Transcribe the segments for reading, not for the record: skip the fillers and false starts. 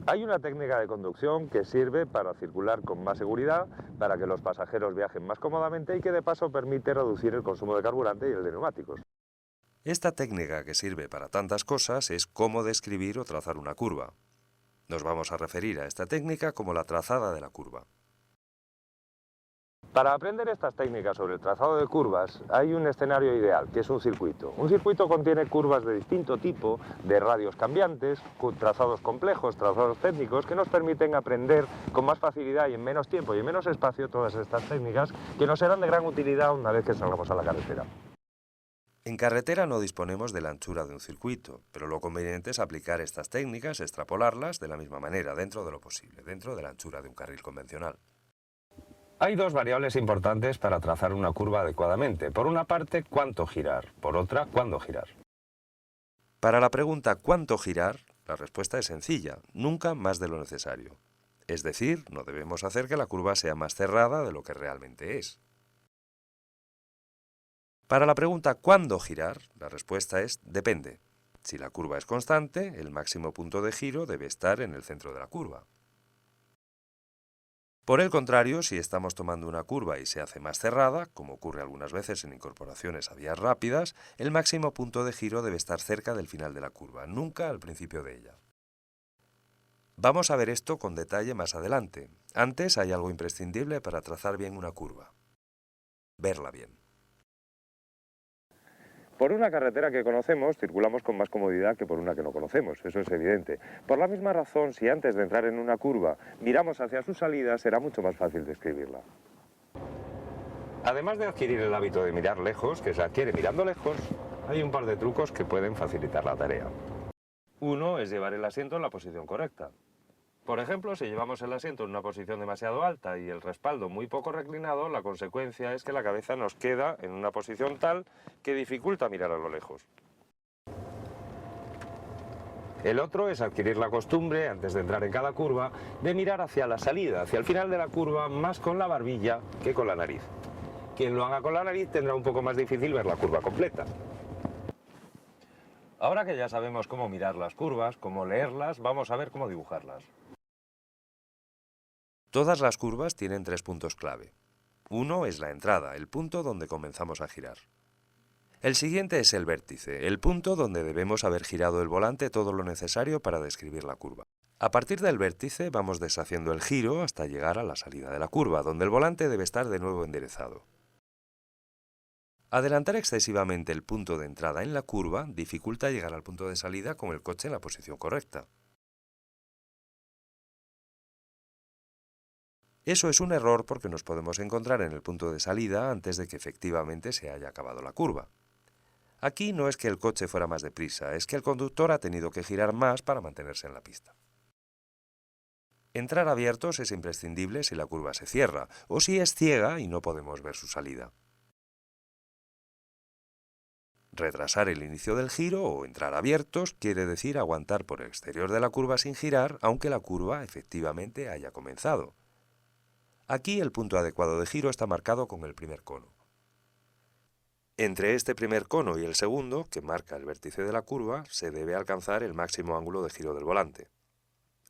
Hay una técnica de conducción que sirve para circular con más seguridad, para que los pasajeros viajen más cómodamente y que de paso permite reducir el consumo de carburante y el de neumáticos. Esta técnica que sirve para tantas cosas es cómo describir o trazar una curva. Nos vamos a referir a esta técnica como la trazada de la curva. Para aprender estas técnicas sobre el trazado de curvas hay un escenario ideal, que es un circuito. Un circuito contiene curvas de distinto tipo, de radios cambiantes, trazados complejos, trazados técnicos, que nos permiten aprender con más facilidad y en menos tiempo y en menos espacio todas estas técnicas que nos serán de gran utilidad una vez que salgamos a la carretera. En carretera no disponemos de la anchura de un circuito, pero lo conveniente es aplicar estas técnicas, extrapolarlas de la misma manera, dentro de lo posible, dentro de la anchura de un carril convencional. Hay dos variables importantes para trazar una curva adecuadamente. Por una parte, cuánto girar. Por otra, cuándo girar. Para la pregunta ¿cuánto girar?, la respuesta es sencilla, nunca más de lo necesario. Es decir, no debemos hacer que la curva sea más cerrada de lo que realmente es. Para la pregunta ¿cuándo girar?, la respuesta es depende. Si la curva es constante, el máximo punto de giro debe estar en el centro de la curva. Por el contrario, si estamos tomando una curva y se hace más cerrada, como ocurre algunas veces en incorporaciones a vías rápidas, el máximo punto de giro debe estar cerca del final de la curva, nunca al principio de ella. Vamos a ver esto con detalle más adelante. Antes hay algo imprescindible para trazar bien una curva: verla bien. Por una carretera que conocemos, circulamos con más comodidad que por una que no conocemos, eso es evidente. Por la misma razón, si antes de entrar en una curva miramos hacia su salida, será mucho más fácil describirla. Además de adquirir el hábito de mirar lejos, que se adquiere mirando lejos, hay un par de trucos que pueden facilitar la tarea. Uno es llevar el asiento en la posición correcta. Por ejemplo, si llevamos el asiento en una posición demasiado alta y el respaldo muy poco reclinado, la consecuencia es que la cabeza nos queda en una posición tal que dificulta mirar a lo lejos. El otro es adquirir la costumbre, antes de entrar en cada curva, de mirar hacia la salida, hacia el final de la curva, más con la barbilla que con la nariz. Quien lo haga con la nariz tendrá un poco más difícil ver la curva completa. Ahora que ya sabemos cómo mirar las curvas, cómo leerlas, vamos a ver cómo dibujarlas. Todas las curvas tienen tres puntos clave. Uno es la entrada, el punto donde comenzamos a girar. El siguiente es el vértice, el punto donde debemos haber girado el volante todo lo necesario para describir la curva. A partir del vértice vamos deshaciendo el giro hasta llegar a la salida de la curva, donde el volante debe estar de nuevo enderezado. Adelantar excesivamente el punto de entrada en la curva dificulta llegar al punto de salida con el coche en la posición correcta. Eso es un error porque nos podemos encontrar en el punto de salida antes de que efectivamente se haya acabado la curva. Aquí no es que el coche fuera más deprisa, es que el conductor ha tenido que girar más para mantenerse en la pista. Entrar abiertos es imprescindible si la curva se cierra, o si es ciega y no podemos ver su salida. Retrasar el inicio del giro o entrar abiertos quiere decir aguantar por el exterior de la curva sin girar, aunque la curva efectivamente haya comenzado. Aquí el punto adecuado de giro está marcado con el primer cono. Entre este primer cono y el segundo, que marca el vértice de la curva, se debe alcanzar el máximo ángulo de giro del volante.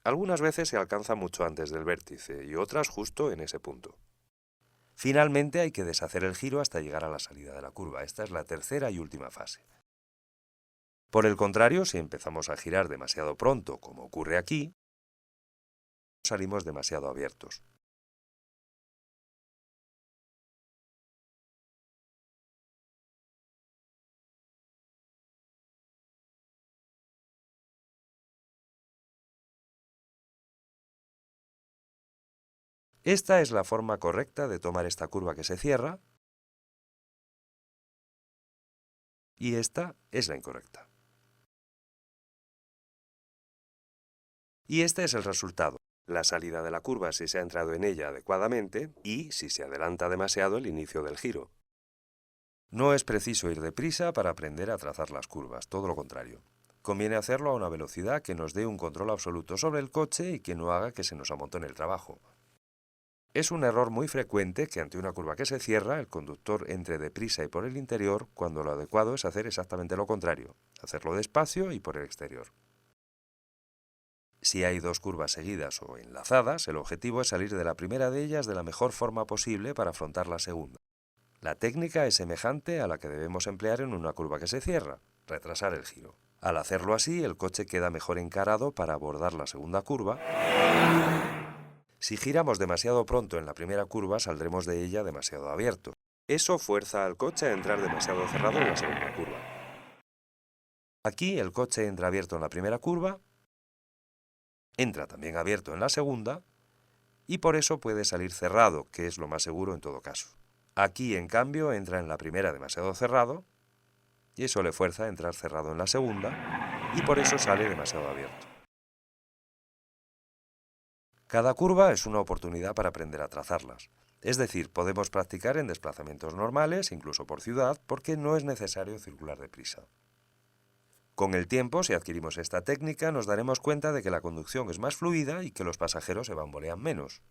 Algunas veces se alcanza mucho antes del vértice y otras justo en ese punto. Finalmente hay que deshacer el giro hasta llegar a la salida de la curva. Esta es la tercera y última fase. Por el contrario, si empezamos a girar demasiado pronto, como ocurre aquí, salimos demasiado abiertos. Esta es la forma correcta de tomar esta curva que se cierra y esta es la incorrecta. Y este es el resultado: la salida de la curva si se ha entrado en ella adecuadamente y si se adelanta demasiado el inicio del giro. No es preciso ir deprisa para aprender a trazar las curvas, todo lo contrario. Conviene hacerlo a una velocidad que nos dé un control absoluto sobre el coche y que no haga que se nos amontone el trabajo. Es un error muy frecuente que ante una curva que se cierra, el conductor entre deprisa y por el interior, cuando lo adecuado es hacer exactamente lo contrario, hacerlo despacio y por el exterior. Si hay dos curvas seguidas o enlazadas, el objetivo es salir de la primera de ellas de la mejor forma posible para afrontar la segunda. La técnica es semejante a la que debemos emplear en una curva que se cierra, retrasar el giro. Al hacerlo así, el coche queda mejor encarado para abordar la segunda curva. Si giramos demasiado pronto en la primera curva, saldremos de ella demasiado abierto. Eso fuerza al coche a entrar demasiado cerrado en la segunda curva. Aquí el coche entra abierto en la primera curva, entra también abierto en la segunda, y por eso puede salir cerrado, que es lo más seguro en todo caso. Aquí, en cambio, entra en la primera demasiado cerrado, y eso le fuerza a entrar cerrado en la segunda, y por eso sale demasiado abierto. Cada curva es una oportunidad para aprender a trazarlas. Es decir, podemos practicar en desplazamientos normales, incluso por ciudad, porque no es necesario circular deprisa. Con el tiempo, si adquirimos esta técnica, nos daremos cuenta de que la conducción es más fluida y que los pasajeros se bambolean menos.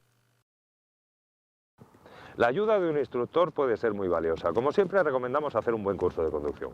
La ayuda de un instructor puede ser muy valiosa. Como siempre, recomendamos hacer un buen curso de conducción.